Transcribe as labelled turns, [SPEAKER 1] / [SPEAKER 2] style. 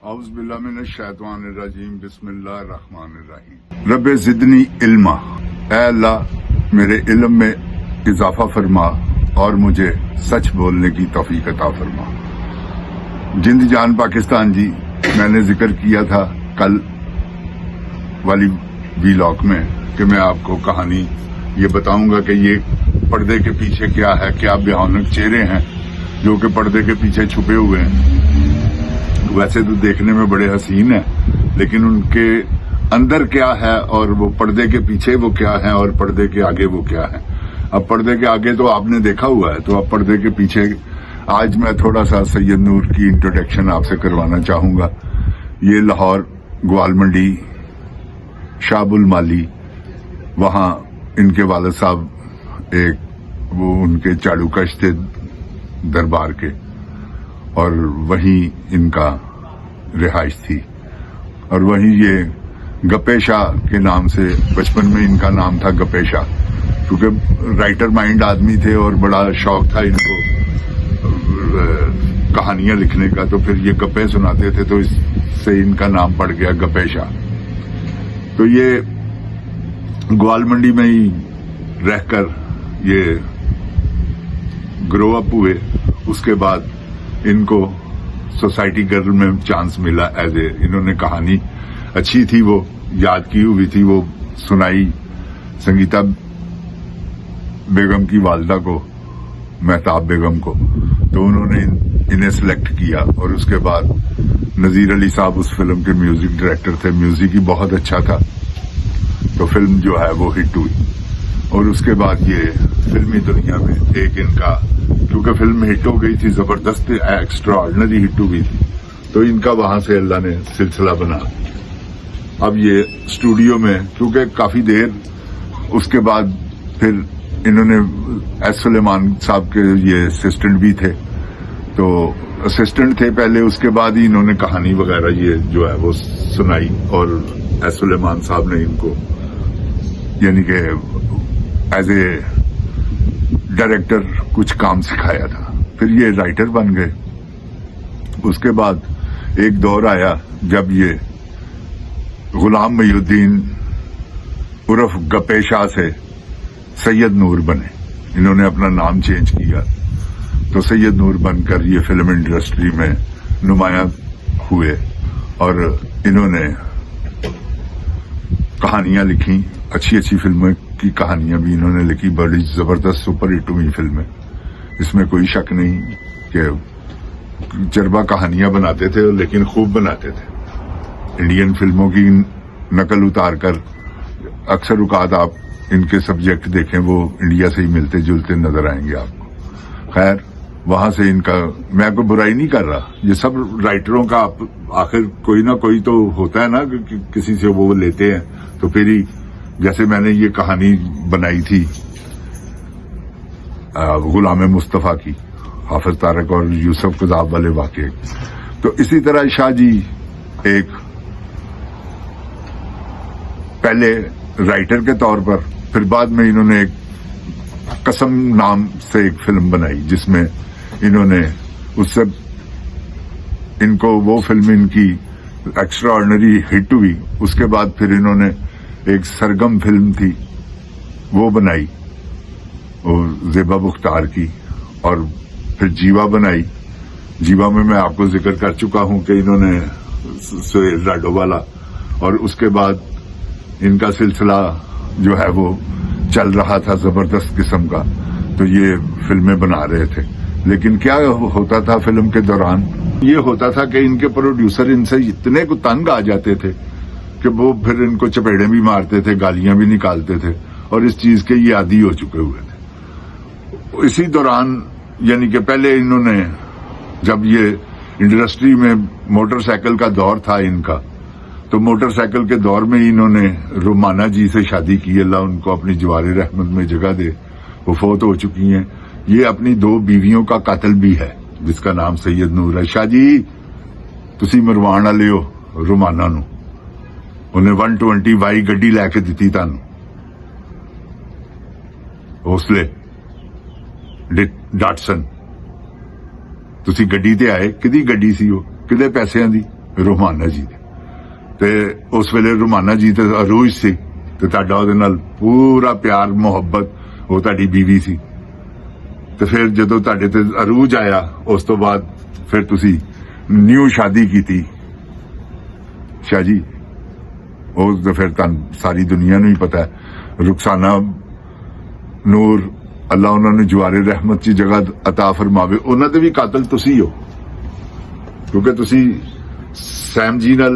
[SPEAKER 1] اعوذ باللہ من الشیطان الرجیم بسم اللہ الرحمن الرحیم رب زدنی علما، اے اللہ میرے علم میں اضافہ فرما اور مجھے سچ بولنے کی توفیق عطا فرما۔ جند جان پاکستان جی، میں نے ذکر کیا تھا کل والی ویلاگ میں کہ میں آپ کو کہانی یہ بتاؤں گا کہ یہ پردے کے پیچھے کیا ہے، کیا بھیانک چہرے ہیں جو کہ پردے کے پیچھے چھپے ہوئے ہیں۔ ویسے تو دیکھنے میں بڑے حسین ہیں، لیکن ان کے اندر کیا ہے اور وہ پردے کے پیچھے وہ کیا ہے اور پردے کے آگے وہ کیا ہے۔ اب پردے کے آگے تو آپ نے دیکھا ہوا ہے، تو اب پردے کے پیچھے آج میں تھوڑا سا سید نور کی انٹروڈکشن آپ سے کروانا چاہوں گا۔ یہ لاہور گوال منڈی شاب المالی، وہاں ان کے والد صاحب وہ ان کے چاڑو کش تھے دربار کے، اور وہیں ان کا رہائش تھی، اور وہیں یہ گپے شاہ کے نام سے بچپن میں ان کا نام تھا گپے شاہ، کیونکہ رائٹر مائنڈ آدمی تھے اور بڑا شوق تھا ان کو کہانیاں لکھنے کا، تو پھر یہ گپے سناتے تھے، تو اس سے ان کا نام پڑ گیا گپے شاہ۔ تو یہ گوال منڈی میں ہی رہ کر یہ گرو اپ ہوئے۔ اس کے بعد ان کو سوسائٹی گرل میں چانس ملا انہوں نے کہانی اچھی تھی، وہ یاد کی ہوئی تھی، وہ سنائی سنگیتا بیگم کی والدہ کو، مہتاب بیگم کو، تو انہوں نے انہیں سلیکٹ کیا، اور اس کے بعد نذیر علی صاحب اس فلم کے میوزک ڈائریکٹر تھے، میوزک ہی بہت اچھا تھا، تو فلم جو ہے وہ ہٹ ہوئی۔ اور اس کے بعد یہ فلمی دنیا میں ایک ان کا، کیونکہ فلم ہٹ ہو گئی تھی، زبردست ایکسٹرا آرڈنری ہٹ ہو گئی تھی، تو ان کا وہاں سے اللہ نے سلسلہ بنا۔ اب یہ اسٹوڈیو میں، کیونکہ کافی دیر اس کے بعد پھر انہوں نے ایس سلیمان صاحب کے یہ اسسٹنٹ بھی تھے، تو اسسٹنٹ تھے پہلے، اس کے بعد ہی انہوں نے کہانی وغیرہ یہ جو ہے وہ سنائی، اور ایس سلیمان صاحب نے ان کو یعنی کہ ایز اے ڈائریکٹر کچھ کام سکھایا تھا، پھر یہ رائٹر بن گئے۔ اس کے بعد ایک دور آیا جب یہ غلام محی الدین عرف گپے شاہ سے سید نور بنے، انہوں نے اپنا نام چینج کیا، تو سید نور بن کر یہ فلم انڈسٹری میں نمایاں ہوئے، اور انہوں نے کہانیاں لکھی، اچھی اچھی فلموں کی کہانیاں بھی انہوں نے لکھی، بڑی زبردست سپر ہٹ ہوئی فلمیں، اس میں کوئی شک نہیں کہ چربا کہانیاں بناتے تھے، لیکن خوب بناتے تھے۔ انڈین فلموں کی نقل اتار کر اکثر اوقات آپ ان کے سبجیکٹ دیکھیں، وہ انڈیا سے ہی ملتے جلتے نظر آئیں گے آپ کو۔ خیر، وہاں سے ان کا، میں کوئی برائی نہیں کر رہا، یہ سب رائٹروں کا آخر کوئی نہ کوئی تو ہوتا ہے نا کہ کسی سے وہ لیتے ہیں، تو پھر ہی، جیسے میں نے یہ کہانی بنائی تھی غلام مصطفیٰ کی، حافظ طارق اور یوسف قذاب والے واقعے، تو اسی طرح شاہ جی ایک پہلے رائٹر کے طور پر، پھر بعد میں انہوں نے ایک قسم نام سے ایک فلم بنائی، جس میں انہوں نے اس سے ان کو وہ فلم ان کی ایکسٹرا آرڈنری ہٹ ہوئی۔ اس کے بعد پھر انہوں نے ایک سرگم فلم تھی وہ بنائی، وہ زیبا بختار کی، اور پھر جیوا بنائی۔ جیوا میں آپ کو ذکر کر چکا ہوں کہ انہوں نے سہیل راڈو والا، اور اس کے بعد ان کا سلسلہ جو ہے وہ چل رہا تھا زبردست قسم کا، تو یہ فلمیں بنا رہے تھے۔ لیکن کیا ہوتا تھا فلم کے دوران، یہ ہوتا تھا کہ ان کے پروڈیوسر ان سے اتنے کو تنگ آ جاتے تھے کہ وہ پھر ان کو چپیڑے بھی مارتے تھے، گالیاں بھی نکالتے تھے، اور اس چیز کے یہ عادی ہو چکے ہوئے تھے۔ اسی دوران یعنی کہ پہلے انہوں نے، جب یہ انڈسٹری میں موٹر سائیکل کا دور تھا ان کا، تو موٹر سائیکل کے دور میں انہوں نے رومانہ جی سے شادی کی، اللہ ان کو اپنی جوار رحمت میں جگہ دے، وہ فوت ہو چکی ہیں۔ یہ اپنی 2 بیویوں کا قاتل بھی ہے، جس کا نام سید نور ہے۔ شاہ جی تسی مروان والے ہو رومانہ نو، انہیں 120 وائی گڈی لے کے دیتی تانوں، حوصلے ڈاٹسن، تسی گڈی تے آئے، کدی گڈی سی وہ، کدے پیسیاں دی، ਰੋਮਾਨਾ ਜੀ ਦੇ, ਤੇ ਉਸ ਵੇਲੇ ਰੋਮਾਨਾ ਜੀ ਤੇ ਅਰੂਜ ਸੀ, ਤੇ ਤੁਹਾਡਾ ਉਹਦੇ ਨਾਲ ਪੂਰਾ ਪਿਆਰ ਮੁਹੱਬਤ, ਉਹ ਤੁਹਾਡੀ ਬੀਵੀ ਸੀ। ਤੇ ਫਿਰ ਜਦੋਂ ਤੁਹਾਡੇ ਤੇ ਅਰੂਜ ਆਇਆ, ਉਸ ਤੋਂ ਬਾਅਦ ਫਿਰ ਤੁਸੀਂ ਨਿਊ ਸ਼ਾਦੀ ਕੀਤੀ ਸ਼ਾਹ ਜੀ। ਉਹ ਤਾਂ ਫਿਰ ਤੁਹਾਨੂੰ ਸਾਰੀ ਦੁਨੀਆ ਨੂੰ ਹੀ ਪਤਾ ਹੈ। ਰੁਖਸਾਨਾ ਨੂਰ, ਅੱਲਾ ਉਹਨਾਂ ਨੂੰ ਜਵਾਰੇ ਰਹਿਮਤ ਦੀ ਜਗ੍ਹਾ ਅਤਾ ਫਰਮਾਵੇ, ਉਹਨਾਂ ਦੇ ਵੀ ਕਾਤਲ ਤੁਸੀਂ ਹੋ, ਕਿਉਂਕਿ ਤੁਸੀਂ ਸੈਮ ਜੀ ਨਾਲ,